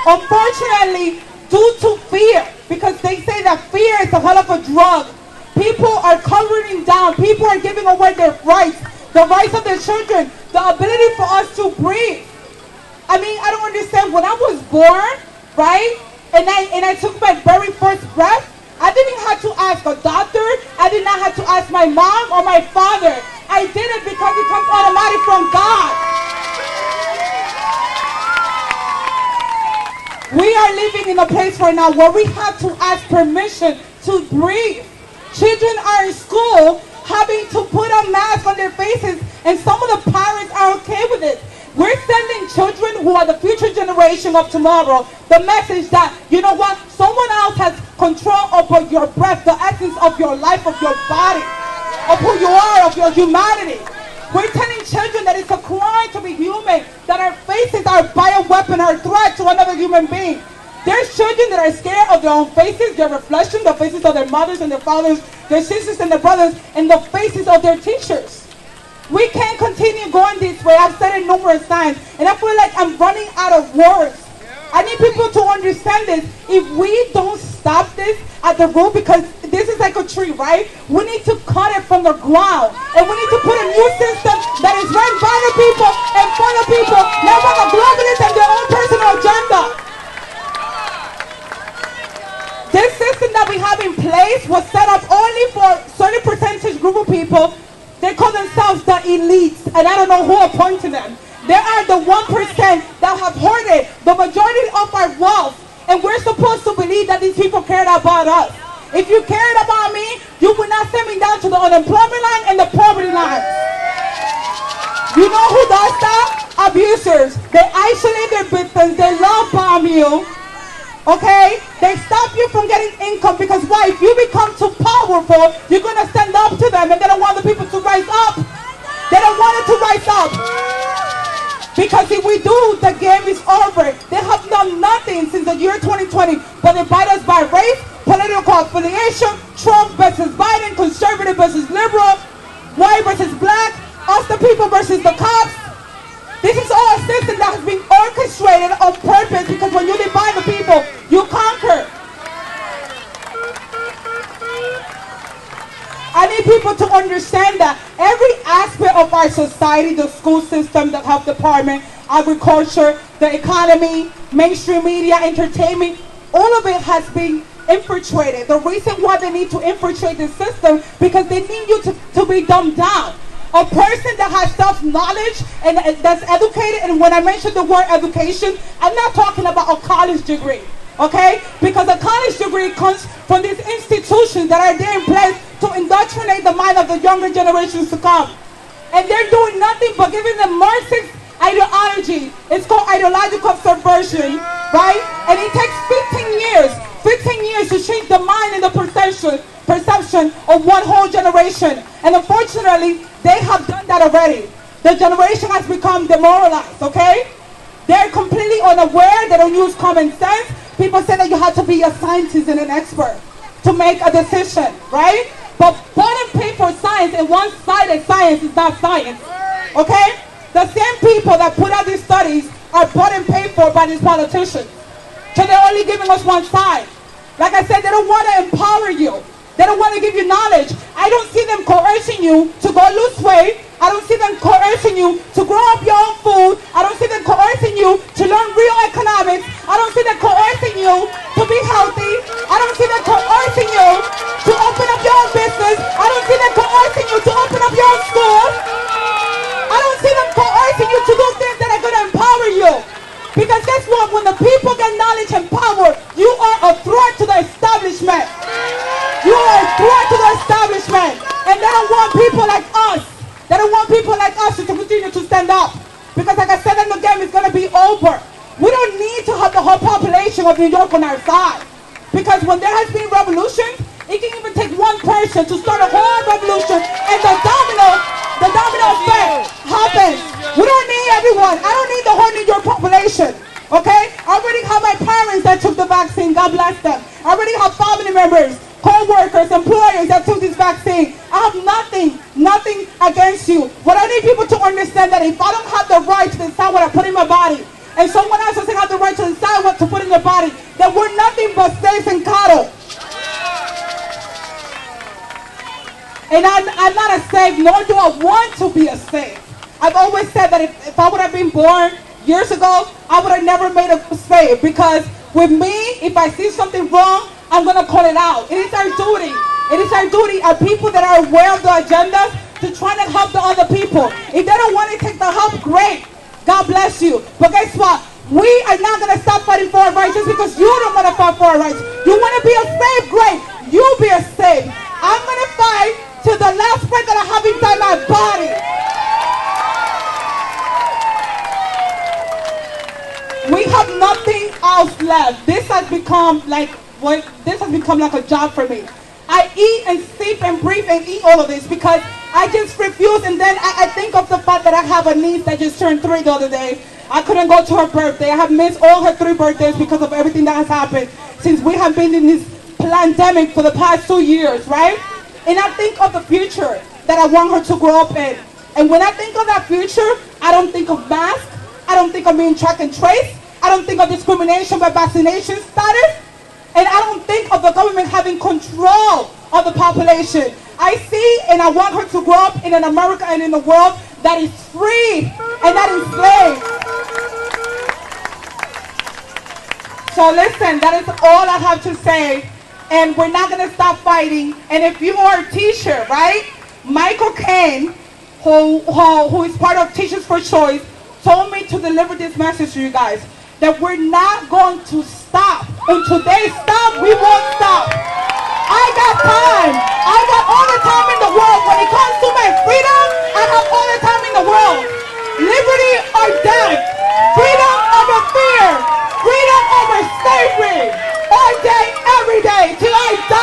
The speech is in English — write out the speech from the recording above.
Unfortunately, due to fear, because they say that fear is a hell of a drug, people are covering down, people are giving away their rights, the rights of their children, the ability for us to breathe. I mean, I don't understand. When I was born, right, and I took my very first breath, I didn't have to ask a doctor, I did not have to ask my mom or my father. I did it because it comes automatic from God. We are living in a place right now where we have to ask permission to breathe. Children are in school having to put a mask on their faces, and some of the parents are okay with it. We're sending children who are the future generation of tomorrow the message that, you know what, someone else has control over your breath, the essence of your life, of your body, of who you are, of your humanity. We're telling children that it's a crime to be human, that our faces are a bioweapon, are a threat to another human being. There's children that are scared of their own faces, their reflection, the faces of their mothers and their fathers, their sisters and their brothers, and the faces of their teachers. We can't continue going this way. I've said it numerous times, and I feel like I'm running out of words. I need people to understand this. If we don't stop this at the root, because this is like a tree, right? We need to cut it from the ground, and we need to put a new system that is run by the people and for the people, not by the globalists and their own personal agenda. This system that we have in place was set up only for a certain percentage group of people. They call themselves the elites, and I don't know who appointed them. They are the 1% that have hoarded the majority of our wealth, and we're supposed to believe that these people cared about us. If you cared about me, you would not send me down to the unemployment line and the poverty line. You know who does that? Abusers. They isolate their victims. They love bomb you. Okay? They stop you from getting income because why? If you become too powerful, you're going to stand up to them, and they don't want the people to rise up. They don't want it to rise up. Because if we do, the game is over. They have done nothing since the year 2020, but divide us by race, political affiliation, Trump versus Biden, conservative versus liberal, white versus black, us the people versus the cops. This is all a system that has been orchestrated on purpose, because when you divide the people, you conquer. I need people to understand that every aspect of our society, the school system, the health department, agriculture, the economy, mainstream media, entertainment, all of it has been infiltrated. The reason why they need to infiltrate the system, because they need you to be dumbed down. A person that has self-knowledge and that's educated, and when I mention the word education, I'm not talking about a college degree, okay? Because a college degree comes from these institutions that are there in place to indoctrinate the mind of the younger generations to come. And they're doing nothing but giving them Marxist ideology. It's called ideological subversion, right? And it takes 15 years to change the mind and the perception of one whole generation. And unfortunately, they have done that already. The generation has become demoralized, okay? They're completely unaware. They don't use common sense. People say that you have to be a scientist and an expert to make a decision, right? But bottom paper science and one-sided science is not science, okay? The same people that put out these studies are bought and paid for by these politicians. So they're only giving us one side. Like I said, they don't want to empower you. They don't want to give you knowledge. I don't see them coercing you to go lose weight. I don't see them coercing you to grow up your own food. I don't see them coercing you to learn real economics. I don't see them coercing you to be healthy. I don't see them coercing you to open up your own business. I don't see them coercing you to open up your own school. I don't see them coercing you to do things that are going to empower you. Because guess what? When the people get knowledge and power, you are a threat to the establishment. You are a threat to the establishment. And they don't want people like us. They don't want people like us to continue to stand up. Because like I said, then the game is going to be over. We don't need to have the whole population of New York on our side. Because when there has been revolutions, it can even take one person to start a whole revolution, and the domino effect happens. We don't need everyone. I don't need the whole New York population. Okay? I already have my parents that took the vaccine. God bless them. I already have family members, co-workers, employers that took this vaccine. I have nothing against you. But I need people to understand that if I don't have the right to decide what I put in my body, and someone else doesn't have the right to decide what to put but slaves and cattle. And I'm not a slave, nor do I want to be a slave. I've always said that if I would have been born years ago, I would have never made a slave, because with me, if I see something wrong, I'm going to call it out. It is our duty. It is our duty, our people that are aware of the agendas, to try to help the other people. If they don't want to take the help, great. God bless you. But guess what? We are not going to stop fighting for our rights just because you don't want to fight for our rights. You want to be a slave? Great. You be a slave. I'm going to fight to the last breath that I have inside my body. We have nothing else left. This has become like a job for me. I eat and sleep and breathe and eat all of this because I just refuse. And then I think of the fact that I have a niece that just turned 3 the other day. I couldn't go to her birthday. I have missed all her 3 birthdays because of everything that has happened since we have been in this pandemic for the past 2 years, right? And I think of the future that I want her to grow up in. And when I think of that future, I don't think of masks. I don't think of being track and trace. I don't think of discrimination by vaccination status. And I don't think of the government having control of the population. I see and I want her to grow up in an America and in a world that is free and not enslaved. So listen, that is all I have to say. And we're not going to stop fighting. And if you are a teacher, right? Michael Caine, who is part of Teachers for Choice, told me to deliver this message to you guys, that we're not going to stop. Until they stop, we won't stop. I got time. I got all the time in the world. When it comes to my freedom, I have all the time in the world. Liberty or death. Freedom over fear. Freedom over slavery. All day, every day, till I die.